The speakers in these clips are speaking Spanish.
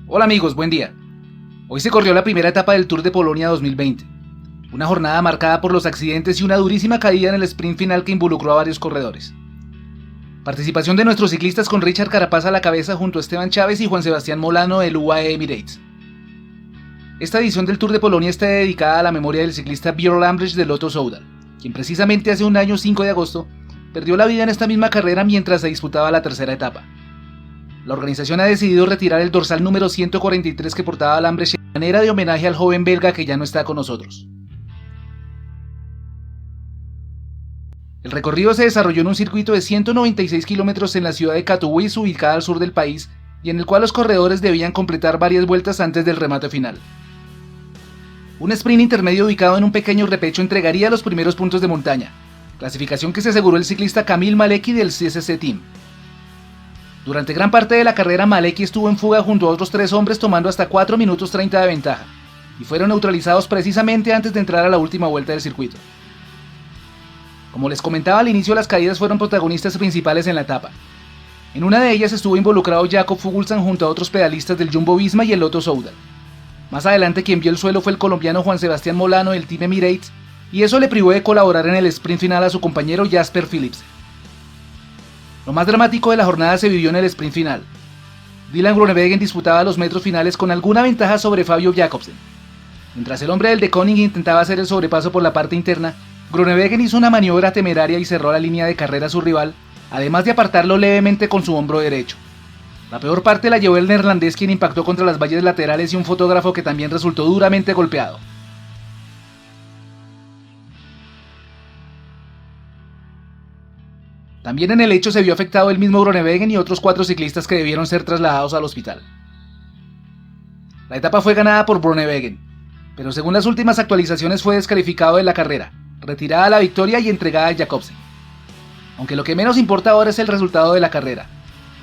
Hola amigos, buen día. Hoy se corrió la primera etapa del Tour de Polonia 2020. Una jornada marcada por los accidentes y una durísima caída en el sprint final que involucró a varios corredores. Participación de nuestros ciclistas con Richard Carapaz a la cabeza junto a Esteban Chávez y Juan Sebastián Molano del UAE Emirates. Esta edición del Tour de Polonia está dedicada a la memoria del ciclista Björn Lambrecht de Lotto Soudal, quien precisamente hace un año 5 de agosto perdió la vida en esta misma carrera mientras se disputaba la tercera etapa. La organización ha decidido retirar el dorsal número 143 que portaba Lambrecht en manera de homenaje al joven belga que ya no está con nosotros. El recorrido se desarrolló en un circuito de 196 kilómetros en la ciudad de Katowice, ubicada al sur del país, y en el cual los corredores debían completar varias vueltas antes del remate final. Un sprint intermedio ubicado en un pequeño repecho entregaría los primeros puntos de montaña, clasificación que se aseguró el ciclista Kamil Maleki del CSC Team. Durante gran parte de la carrera, Maleki estuvo en fuga junto a otros 3 hombres, tomando hasta 4 minutos 30 de ventaja, y fueron neutralizados precisamente antes de entrar a la última vuelta del circuito. Como les comentaba al inicio, las caídas fueron protagonistas principales en la etapa. En una de ellas estuvo involucrado Jakob Fuglsang junto a otros pedalistas del Jumbo-Visma y el Lotto Soudal. Más adelante quien vio el suelo fue el colombiano Juan Sebastián Molano del Team Emirates, y eso le privó de colaborar en el sprint final a su compañero Jasper Philipsen. Lo más dramático de la jornada se vivió en el sprint final. Dylan Groenewegen disputaba los metros finales con alguna ventaja sobre Fabio Jakobsen. Mientras el hombre del De Koning intentaba hacer el sobrepaso por la parte interna, Groenewegen hizo una maniobra temeraria y cerró la línea de carrera a su rival, además de apartarlo levemente con su hombro derecho. La peor parte la llevó el neerlandés, quien impactó contra las vallas laterales y un fotógrafo que también resultó duramente golpeado. También en el hecho se vio afectado el mismo Groenewegen y otros 4 ciclistas que debieron ser trasladados al hospital. La etapa fue ganada por Groenewegen, pero según las últimas actualizaciones fue descalificado de la carrera, retirada la victoria y entregada a Jakobsen. Aunque lo que menos importa ahora es el resultado de la carrera,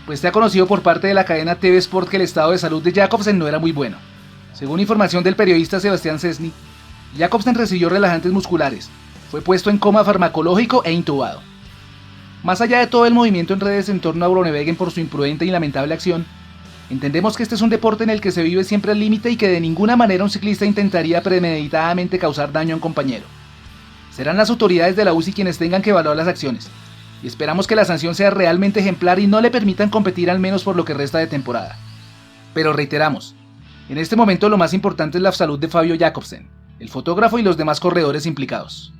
pues se ha conocido por parte de la cadena TV Sport que el estado de salud de Jakobsen no era muy bueno. Según información del periodista Sebastián Szczesny, Jakobsen recibió relajantes musculares, fue puesto en coma farmacológico e intubado. Más allá de todo el movimiento en redes en torno a Groenewegen por su imprudente y lamentable acción, entendemos que este es un deporte en el que se vive siempre al límite y que de ninguna manera un ciclista intentaría premeditadamente causar daño a un compañero. Serán las autoridades de la UCI quienes tengan que evaluar las acciones, y esperamos que la sanción sea realmente ejemplar y no le permitan competir al menos por lo que resta de temporada. Pero reiteramos, en este momento lo más importante es la salud de Fabio Jakobsen, el fotógrafo y los demás corredores implicados.